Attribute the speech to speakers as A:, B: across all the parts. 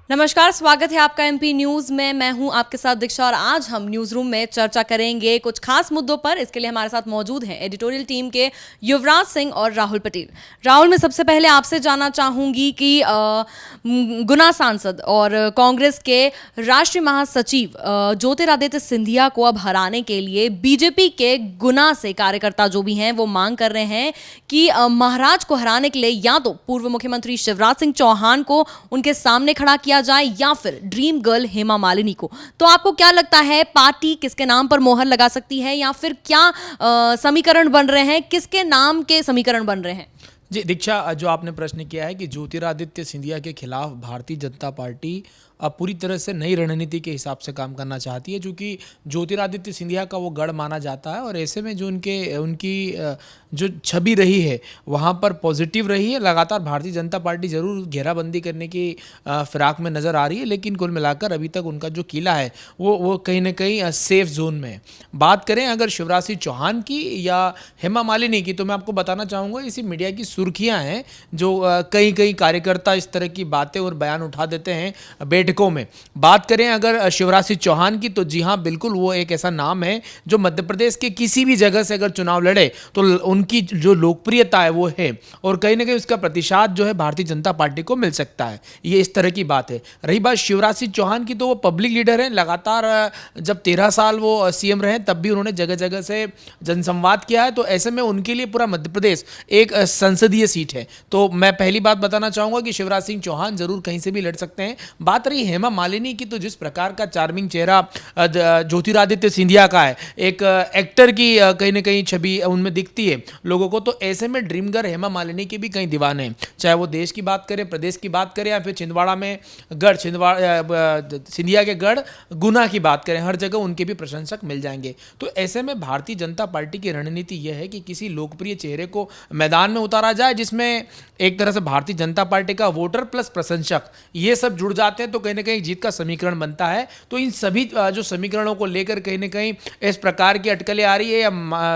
A: नमस्कार, स्वागत है आपका एमपी न्यूज में। मैं हूं आपके साथ दीक्षा और आज हम न्यूज रूम में चर्चा करेंगे कुछ खास मुद्दों पर। इसके लिए हमारे साथ मौजूद हैं एडिटोरियल टीम के युवराज सिंह और राहुल पटेल। राहुल, मैं सबसे पहले आपसे जानना चाहूंगी कि गुना सांसद और कांग्रेस के राष्ट्रीय महासचिव ज्योतिरादित्य सिंधिया को अब हराने के लिए बीजेपी के गुना से कार्यकर्ता जो भी हैं वो मांग कर रहे हैं कि महाराज को हराने के लिए या तो पूर्व मुख्यमंत्री शिवराज सिंह चौहान को उनके सामने खड़ा किया जाए या फिर ड्रीम गर्ल हेमा मालिनी को। तो आपको क्या लगता है, पार्टी किसके नाम पर मोहर लगा सकती है या फिर क्या समीकरण बन रहे हैं, किसके नाम के समीकरण बन रहे हैं?
B: जी दीक्षा, जो आपने प्रश्न किया है कि ज्योतिरादित्य सिंधिया के खिलाफ भारतीय जनता पार्टी अब पूरी तरह से नई रणनीति के हिसाब से काम करना चाहती है, क्योंकि ज्योतिरादित्य सिंधिया का वो गढ़ माना जाता है और ऐसे में जो उनकी जो छवि रही है वहाँ पर पॉजिटिव रही है। लगातार भारतीय जनता पार्टी ज़रूर घेराबंदी करने की फिराक में नज़र आ रही है, लेकिन कुल मिलाकर अभी तक उनका जो किला है वो कहीं ना कहीं सेफ जोन में है। बात करें अगर शिवराज सिंह चौहान की या हेमा मालिनी की, तो मैं आपको बताना चाहूँगा इसी मीडिया की सुर्खियाँ हैं जो कई कई कार्यकर्ता इस तरह की बातें और बयान उठा देते हैं बैठकों में। बात करें अगर शिवराज सिंह चौहान की, तो जी हाँ बिल्कुल, वो एक ऐसा नाम है जो मध्य प्रदेश के किसी भी जगह से अगर चुनाव लड़े तो उनकी जो लोकप्रियता है वो है और कहीं ना कहीं उसका प्रतिशत जो है भारतीय जनता पार्टी को मिल सकता है। ये इस तरह की बात है। रही बात शिवराज सिंह चौहान की, तो वो पब्लिक लीडर हैं। लगातार जब 13 साल वो सीएम रहे तब भी उन्होंने जगह जगह से जनसंवाद किया है, तो ऐसे में उनके लिए पूरा मध्य प्रदेश एक संसदीय सीट है। तो मैं पहली बात बताना चाहूंगा कि शिवराज सिंह चौहान जरूर कहीं से भी लड़ सकते हैं। बात रही हेमा मालिनी की, तो जिस प्रकार का चार्मिंग चेहरा ज्योतिरादित्य सिंधिया का है, एक एक्टर की कहीं ना कहीं छवि उनमें दिखती है लोगों को, तो ऐसे में ड्रीम गर्ल हेमा मालिनी के भी कई दीवाने हैं। चाहे वो देश की बात करें, प्रदेश की बात करें या फिर छिंदवाड़ा में गढ़ सिंधिया के गढ़ गुना की बात करें, हर जगह उनके भी प्रशंसक मिल जाएंगे। तो ऐसे में भारतीय जनता पार्टी की रणनीति यह है कि किसी लोकप्रिय चेहरे को मैदान में उतारा जाए जिसमें एक तरह से भारतीय जनता पार्टी का वोटर प्लस प्रशंसक ये सब जुड़ जाते हैं, तो कहीं ना कहीं जीत का समीकरण बनता है। तो इन सभी जो समीकरणों को लेकर कहीं ना कहीं इस प्रकार की अटकलें आ रही है या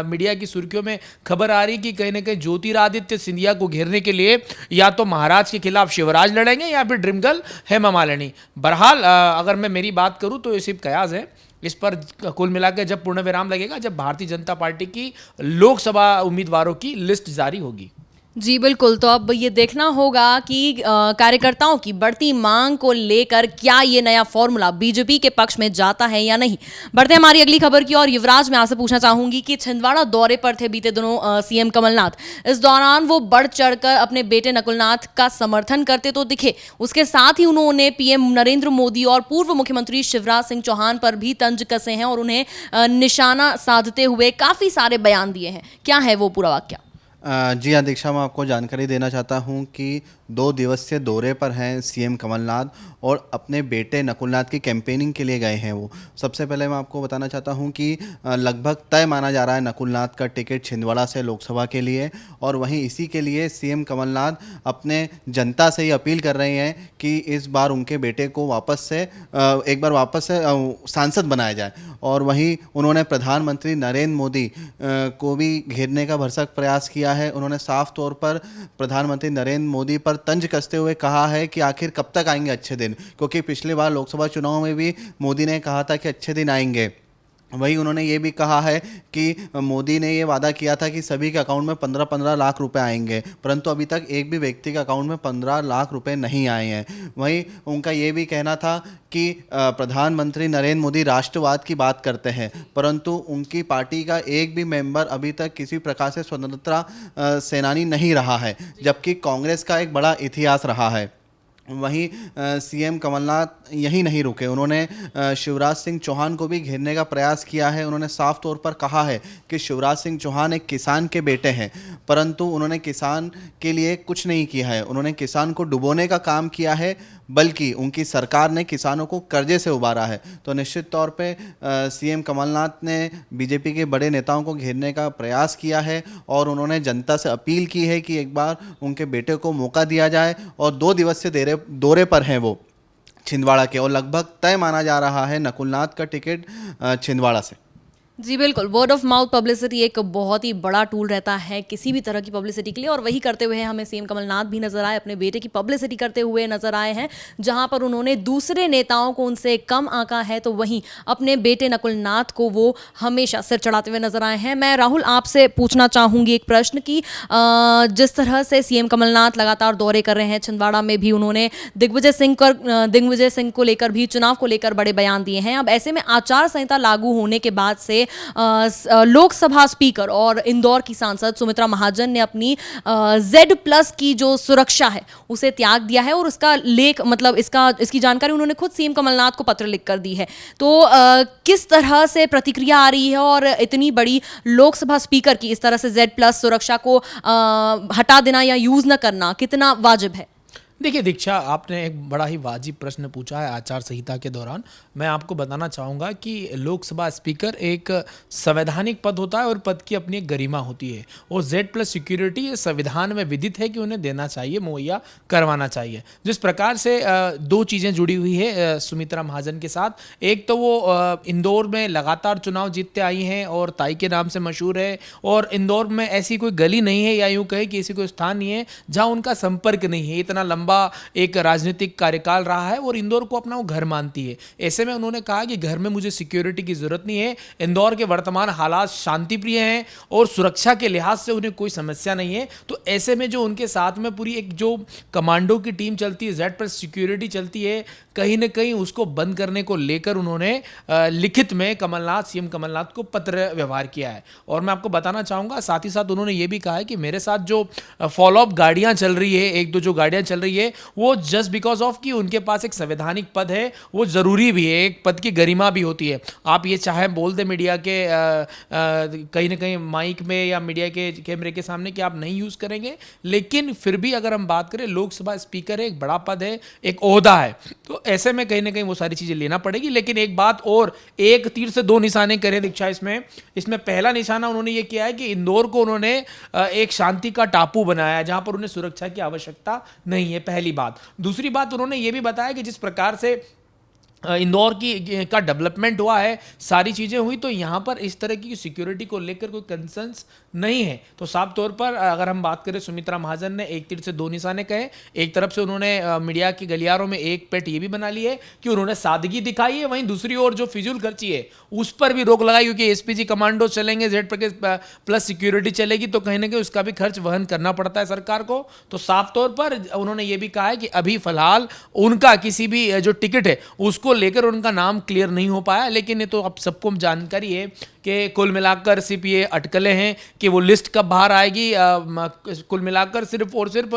B: मीडिया की सुर्खियों में खबर आ रही है कि कहीं ना कहीं ज्योतिरादित्य सिंधिया को घेरने के लिए या तो महाराज के खिलाफ शिवराज लड़ेंगे या फिर ड्रीम गर्ल हेमा मालिनी। बहरहाल अगर मैं मेरी बात करूं तो ये सिर्फ कयास है। इस पर कुल मिलाकर जब पूर्ण विराम लगेगा, जब भारतीय जनता पार्टी की लोकसभा उम्मीदवारों की लिस्ट जारी होगी।
A: जी बिल्कुल। तो अब ये देखना होगा कि कार्यकर्ताओं की बढ़ती मांग को लेकर क्या ये नया फॉर्मूला बीजेपी के पक्ष में जाता है या नहीं। बढ़ते हमारी अगली खबर की और युवराज, मैं आपसे पूछना चाहूंगी कि छिंदवाड़ा दौरे पर थे बीते दिनों सीएम कमलनाथ। इस दौरान वो बढ़ चढ़कर अपने बेटे नकुलनाथ का समर्थन करते तो दिखे। उसके साथ ही उन्होंने पीएम नरेंद्र मोदी और पूर्व मुख्यमंत्री शिवराज सिंह चौहान पर भी तंज कसे हैं और उन्हें निशाना साधते हुए काफी सारे बयान दिए हैं। क्या है वो पूरा वाक्य?
C: जी हाँ दीक्षा, मैं आपको जानकारी देना चाहता हूँ कि 2 दिवसीय दौरे पर हैं सीएम कमलनाथ और अपने बेटे नकुलनाथ की कैंपेनिंग के लिए गए हैं वो। सबसे पहले मैं आपको बताना चाहता हूँ कि लगभग तय माना जा रहा है नकुलनाथ का टिकट छिंदवाड़ा से लोकसभा के लिए, और वहीं इसी के लिए सीएम कमलनाथ अपने जनता से ही अपील कर रहे हैं कि इस बार उनके बेटे को एक बार वापस से सांसद बनाया जाए। और वहीं उन्होंने प्रधानमंत्री नरेंद्र मोदी को भी घेरने का भरसक प्रयास किया है। उन्होंने साफ तौर पर प्रधानमंत्री नरेंद्र मोदी पर तंज कसते हुए कहा है कि आखिर कब तक आएंगे अच्छे दिन, क्योंकि पिछली बार लोकसभा चुनाव में भी मोदी ने कहा था कि अच्छे दिन आएंगे। वहीं उन्होंने ये भी कहा है कि मोदी ने ये वादा किया था कि सभी के अकाउंट में 15-15 लाख रुपए आएंगे, परंतु अभी तक एक भी व्यक्ति के अकाउंट में 15 लाख रुपए नहीं आए हैं। वहीं उनका ये भी कहना था कि प्रधानमंत्री नरेंद्र मोदी राष्ट्रवाद की बात करते हैं, परंतु उनकी पार्टी का एक भी मेंबर अभी तक किसी प्रकार से स्वतंत्रता सेनानी नहीं रहा है, जबकि कांग्रेस का एक बड़ा इतिहास रहा है। वहीं सीएम कमलनाथ यही नहीं रुके, उन्होंने शिवराज सिंह चौहान को भी घेरने का प्रयास किया है। उन्होंने साफ तौर पर कहा है कि शिवराज सिंह चौहान एक किसान के बेटे हैं, परंतु उन्होंने किसान के लिए कुछ नहीं किया है। उन्होंने किसान को डुबोने का काम किया है, बल्कि उनकी सरकार ने किसानों को कर्जे से उबारा है। तो निश्चित तौर पे सीएम कमलनाथ ने बीजेपी के बड़े नेताओं को घेरने का प्रयास किया है और उन्होंने जनता से अपील की है कि एक बार उनके बेटे को मौका दिया जाए। और 2 दिवसीय दौरे पर हैं वो छिंदवाड़ा के, और लगभग तय माना जा रहा है नकुलनाथ का टिकट छिंदवाड़ा से।
A: जी बिल्कुल, वर्ड ऑफ माउथ पब्लिसिटी एक बहुत ही बड़ा टूल रहता है किसी भी तरह की पब्लिसिटी के लिए, और वही करते हुए हमें सीएम कमलनाथ भी नजर आए, अपने बेटे की पब्लिसिटी करते हुए नजर आए हैं। जहां पर उन्होंने दूसरे नेताओं को उनसे कम आंका है, तो वहीं अपने बेटे नकुलनाथ को वो हमेशा सिर चढ़ाते हुए नजर आए हैं। मैं राहुल आपसे पूछना चाहूंगी एक प्रश्न कि जिस तरह से सीएम कमलनाथ लगातार दौरे कर रहे हैं, छिंदवाड़ा में भी उन्होंने दिग्विजय सिंह को लेकर भी, चुनाव को लेकर बड़े बयान दिए हैं। अब ऐसे में आचार संहिता लागू होने के बाद से लोकसभा स्पीकर और इंदौर की सांसद सुमित्रा महाजन ने अपनी Z+ की जो सुरक्षा है उसे त्याग दिया है, और उसका लेख मतलब इसकी जानकारी उन्होंने खुद सीएम कमलनाथ को पत्र लिखकर दी है। तो किस तरह से प्रतिक्रिया आ रही है, और इतनी बड़ी लोकसभा स्पीकर की इस तरह से Z+ सुरक्षा को हटा देना या यूज न करना कितना वाजिब है?
B: देखिए दीक्षा, आपने एक बड़ा ही वाजिब प्रश्न पूछा है आचार संहिता के दौरान। मैं आपको बताना चाहूँगा कि लोकसभा स्पीकर एक संवैधानिक पद होता है और पद की अपनी एक गरिमा होती है, और Z+ सिक्योरिटी ये संविधान में विदित है कि उन्हें देना चाहिए, मुहैया करवाना चाहिए। जिस प्रकार से दो चीज़ें जुड़ी हुई है सुमित्रा महाजन के साथ, एक तो वो इंदौर में लगातार चुनाव जीतते आई हैं और ताई के नाम से मशहूर है, और इंदौर में ऐसी कोई गली नहीं है या यूँ कहे कि ऐसी कोई स्थान नहीं है जहाँ उनका संपर्क नहीं है। इतना लंबा एक राजनीतिक कार्यकाल रहा है और इंदौर को अपना वो घर मानती है। ऐसे में उन्होंने कहा कि घर में मुझे सिक्योरिटी की जरूरत नहीं है, इंदौर के वर्तमान हालात शांति प्रिय हैं और सुरक्षा के लिहाज से उन्हें कोई समस्या नहीं है। तो ऐसे में जो उनके साथ में पूरी एक जो कमांडो की टीम चलती है, Z+ सिक्योरिटी चलती है, कहीं ना कहीं उसको बंद करने को लेकर उन्होंने लिखित में सीएम कमलनाथ को पत्र व्यवहार किया है। और मैं आपको बताना चाहूँगा, साथ ही साथ उन्होंने ये भी कहा है कि मेरे साथ जो फॉलोअप गाड़ियाँ चल रही है, एक दो जो गाड़ियाँ चल रही है, वो जस्ट बिकॉज ऑफ कि उनके पास एक संवैधानिक पद है, वो जरूरी भी है, एक पद की गरिमा भी होती है। आप ये चाहे बोल दे मीडिया के कहीं ना कहीं माइक में या मीडिया के कैमरे के सामने कि आप नहीं यूज करेंगे, लेकिन फिर भी अगर हम बात करें, लोकसभा स्पीकर है, एक बड़ा पद है, एक ओहदा है, तो ऐसे में कहीं ना कहीं वो सारी चीजें लेना पड़ेगी। लेकिन एक बात और, एक तीर से दो निशाने करें दीक्षा इसमें पहला निशाना उन्होंने ये किया है कि इंदौर को उन्होंने एक शांति का टापू बनाया जहां पर उन्हें सुरक्षा की आवश्यकता नहीं है, पहली बात। दूसरी बात, उन्होंने ये भी बताया कि जिस प्रकार से इंदौर का डेवलपमेंट हुआ है, सारी चीज़ें हुई, तो यहाँ पर इस तरह की सिक्योरिटी को लेकर कोई कंसर्न्स नहीं है। तो साफ तौर पर अगर हम बात करें, सुमित्रा महाजन ने एक तीर से दो निशाने कहे। एक तरफ से उन्होंने मीडिया की गलियारों में एक पेट ये भी बना ली है कि उन्होंने सादगी दिखाई है, वहीं दूसरी ओर जो फिजूल खर्ची है उस पर भी रोक लगाई, क्योंकि SPG कमांडो चलेंगे, Z+ सिक्योरिटी चलेगी, तो कहीं ना कहीं उसका भी खर्च वहन करना पड़ता है सरकार को। तो साफ तौर पर उन्होंने ये भी कहा है कि अभी फिलहाल उनका किसी भी जो टिकट है उसको लेकर उनका नाम क्लियर नहीं हो पाया, लेकिन ये तो अब सबको जानकारी है कि कुल मिलाकर सिर्फ ये अटकलें हैं कि वो लिस्ट कब बाहर आएगी। कुल मिलाकर सिर्फ और सिर्फ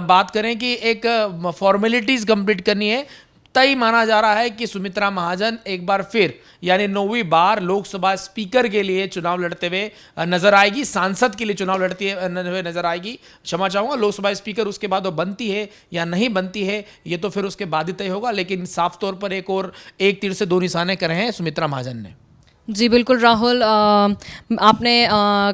B: बात करें कि एक फॉर्मेलिटीज़ कंप्लीट करनी है। तय माना जा रहा है कि सुमित्रा महाजन एक बार फिर यानी 9वीं बार लोकसभा स्पीकर के लिए चुनाव लड़ते हुए नजर आएगी, सांसद के लिए चुनाव लड़ते हुए नजर आएगी। क्षमा चाहूँगा, लोकसभा स्पीकर उसके बाद वो बनती है या नहीं बनती है ये तो फिर उसके बाद ही तय होगा, लेकिन साफ तौर पर एक तीर से दो निशाने करे हैं सुमित्रा महाजन ने।
A: जी बिल्कुल राहुल, आपने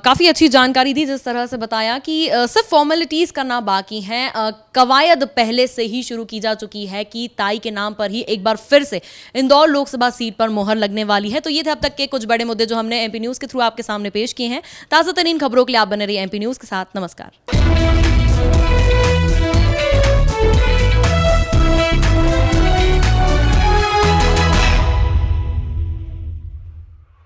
A: काफ़ी अच्छी जानकारी दी, जिस तरह से बताया कि सिर्फ फॉर्मेलिटीज़ करना बाकी हैं। कवायद पहले से ही शुरू की जा चुकी है कि ताई के नाम पर ही एक बार फिर से इंदौर लोकसभा सीट पर मोहर लगने वाली है। तो ये थे अब तक के कुछ बड़े मुद्दे जो हमने MP न्यूज़ के थ्रू आपके सामने पेश किए हैं। ताज़ा तरीन खबरों के लिए आप बने रहिए MP न्यूज़ के साथ। नमस्कार।